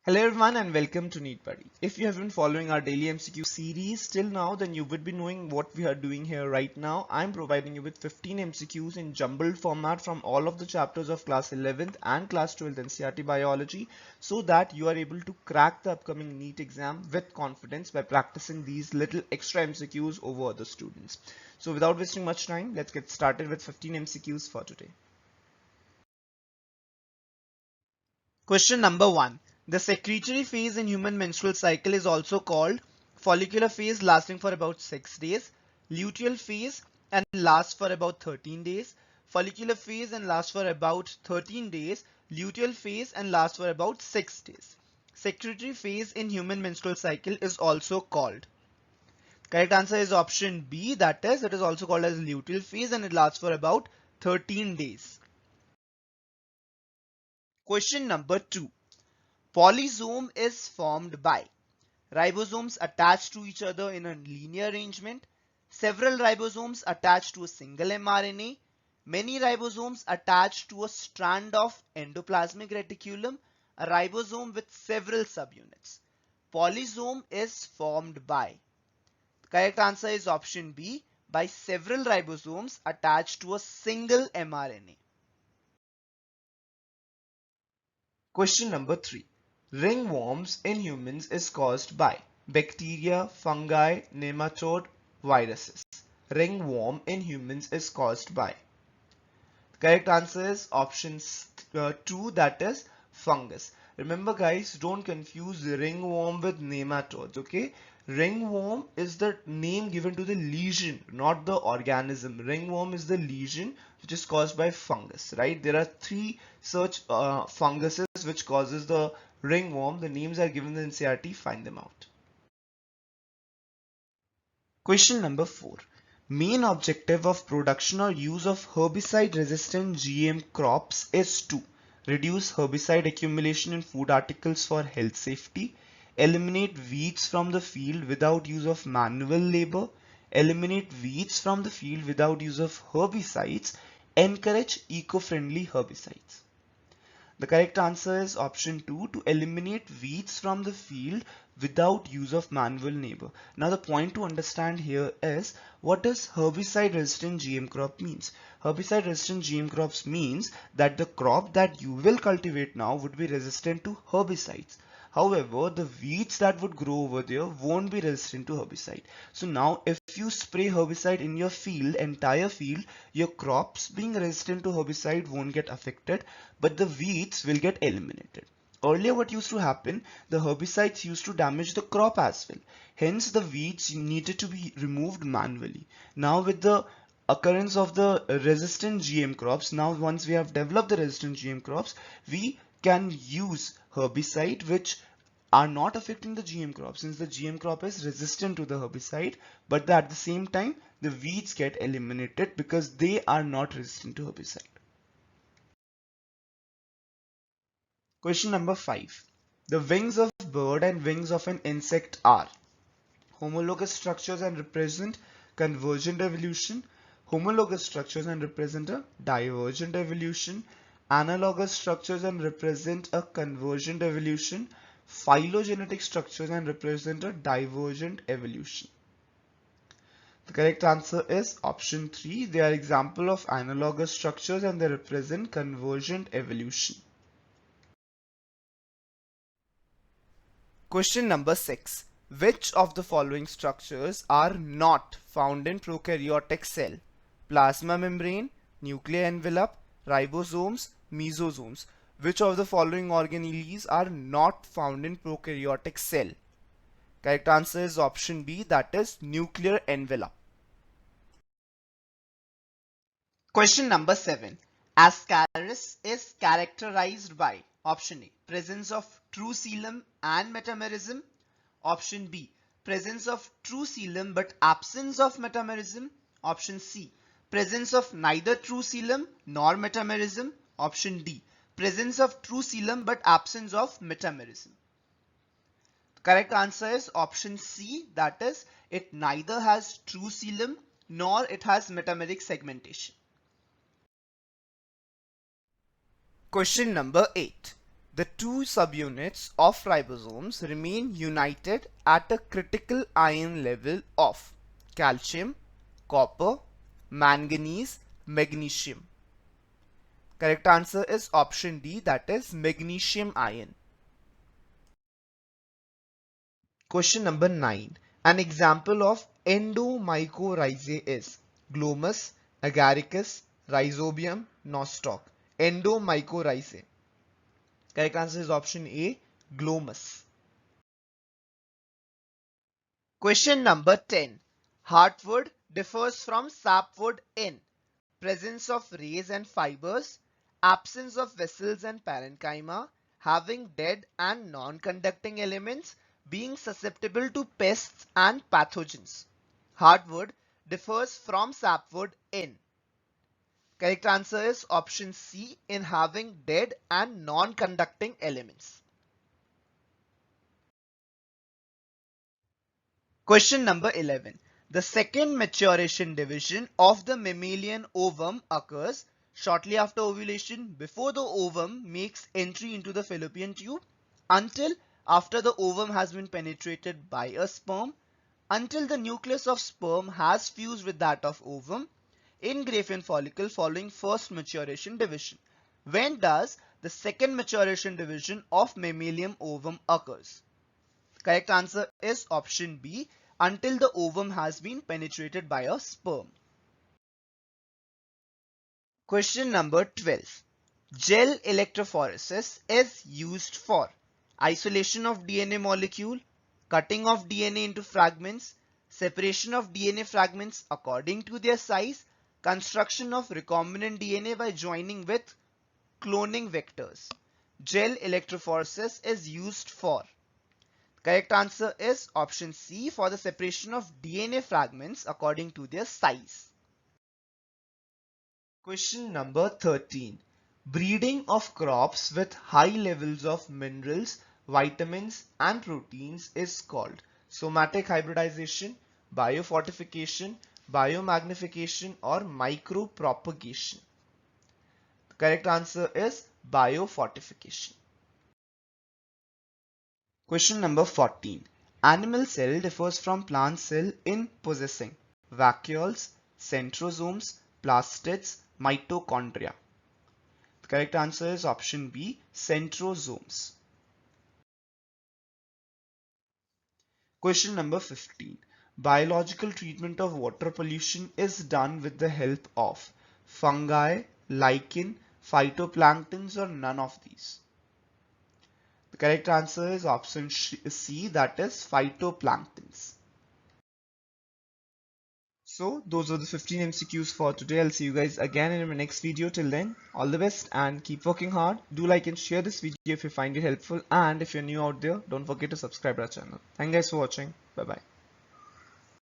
Hello everyone and welcome to Neat Buddy. If you have been following our daily MCQ series till now, then you would be knowing what we are doing here right now. I'm providing you with 15 MCQs in jumbled format from all of the chapters of class 11th and class 12th NCERT biology so that you are able to crack the upcoming NEET exam with confidence by practicing these little extra MCQs over other students. So without wasting much time, let's get started with 15 MCQs for today. Question number 1. The secretory phase in human menstrual cycle is also called follicular phase, lasting for about 6 days, luteal phase and lasts for about 13 days, follicular phase and lasts for about 13 days, luteal phase and lasts for about 6 days. Secretory phase in human menstrual cycle is also called. Correct answer is option B, that is, it is also called as luteal phase and it lasts for about 13 days. Question number 2. Polysome is formed by ribosomes attached to each other in a linear arrangement, several ribosomes attached to a single mRNA, many ribosomes attached to a strand of endoplasmic reticulum, a ribosome with several subunits. Polysome is formed by. The correct answer is option B, by several ribosomes attached to a single mRNA. Question number 3. Ringworms in humans is caused by bacteria, fungi, nematode, viruses. Ringworm in humans is caused by. Correct answer is option 2, that is fungus. Remember guys, don't confuse ringworm with nematodes, okay? Ringworm is the name given to the lesion, not the organism. Ringworm is the lesion which is caused by fungus, right? There are 3 such funguses which causes the ringworm. The names are given in the NCERT, find them out. Question number 4. Main objective of production or use of herbicide-resistant GM crops is to reduce herbicide accumulation in food articles for health safety, eliminate weeds from the field without use of manual labor, eliminate weeds from the field without use of herbicides, encourage eco-friendly herbicides. The correct answer is option 2, to eliminate weeds from the field without use of manual labor. Now the point to understand here is, what does herbicide resistant GM crop means? Herbicide resistant GM crops means that the crop that you will cultivate now would be resistant to herbicides. However, the weeds that would grow over there won't be resistant to herbicide. So now if you spray herbicide in your field, entire field, your crops being resistant to herbicide won't get affected, but the weeds will get eliminated. Earlier what used to happen, the herbicides used to damage the crop as well. Hence the weeds needed to be removed manually. Now with the occurrence of the resistant GM crops, now once we have developed the resistant GM crops, we can use herbicide which are not affecting the GM crop, since the GM crop is resistant to the herbicide, but at the same time the weeds get eliminated because they are not resistant to herbicide. Question number 5. The wings of bird and wings of an insect are homologous structures and represent convergent evolution, homologous structures and represent a divergent evolution, analogous structures and represent a convergent evolution, phylogenetic structures and represent a divergent evolution. The correct answer is option 3. They are example of analogous structures and they represent convergent evolution. Question number 6. Which of the following structures are not found in prokaryotic cell? Plasma membrane, nuclear envelope, ribosomes, mesosomes. Which of the following organelles are not found in prokaryotic cell? Correct answer is option B, that is nuclear envelope. Question number 7. Ascaris is characterized by option A, presence of true coelom and metamerism, option B, presence of true coelom but absence of metamerism, option C, presence of neither true coelom nor metamerism, option D, presence of true coelom but absence of metamerism. The correct answer is option C, that is it neither has true coelom nor it has metameric segmentation. Question number 8. The two subunits of ribosomes remain united at a critical ion level of calcium, copper, manganese, magnesium. Correct answer is option D, that is magnesium ion. Question number 9. An example of endomycorrhizae is glomus, agaricus, rhizobium, nostoc. Endomycorrhizae. Correct answer is option A, glomus. Question number 10. Heartwood differs from sapwood in presence of rays and fibers, absence of vessels and parenchyma, having dead and non-conducting elements, being susceptible to pests and pathogens. Hardwood differs from sapwood in. Correct answer is option C, in having dead and non-conducting elements. Question number 11. The second maturation division of the mammalian ovum occurs shortly after ovulation, before the ovum makes entry into the fallopian tube, until after the ovum has been penetrated by a sperm, until the nucleus of sperm has fused with that of ovum in Graafian follicle following first maturation division. When does the second maturation division of mammalian ovum occurs? Correct answer is option B, until the ovum has been penetrated by a sperm. Question number 12. Gel electrophoresis is used for isolation of DNA molecule, cutting of DNA into fragments, separation of DNA fragments according to their size, construction of recombinant DNA by joining with cloning vectors. Gel electrophoresis is used for. Correct answer is option C, for the separation of DNA fragments according to their size. Question number 13. Breeding of crops with high levels of minerals, vitamins and proteins is called somatic hybridization, biofortification, biomagnification or micropropagation. The correct answer is biofortification. Question number 14. Animal cell differs from plant cell in possessing vacuoles, centrosomes, plastids, mitochondria. The correct answer is option B, centrosomes. Question number 15. Biological treatment of water pollution is done with the help of fungi, lichen, phytoplanktons or none of these. The correct answer is option C, that is phytoplanktons. So those are the 15 MCQs for today. I'll see you guys again in my next video. Till then, all the best and keep working hard. Do like and share this video if you find it helpful, and if you're new out there, don't forget to subscribe to our channel. Thank you guys for watching. Bye bye.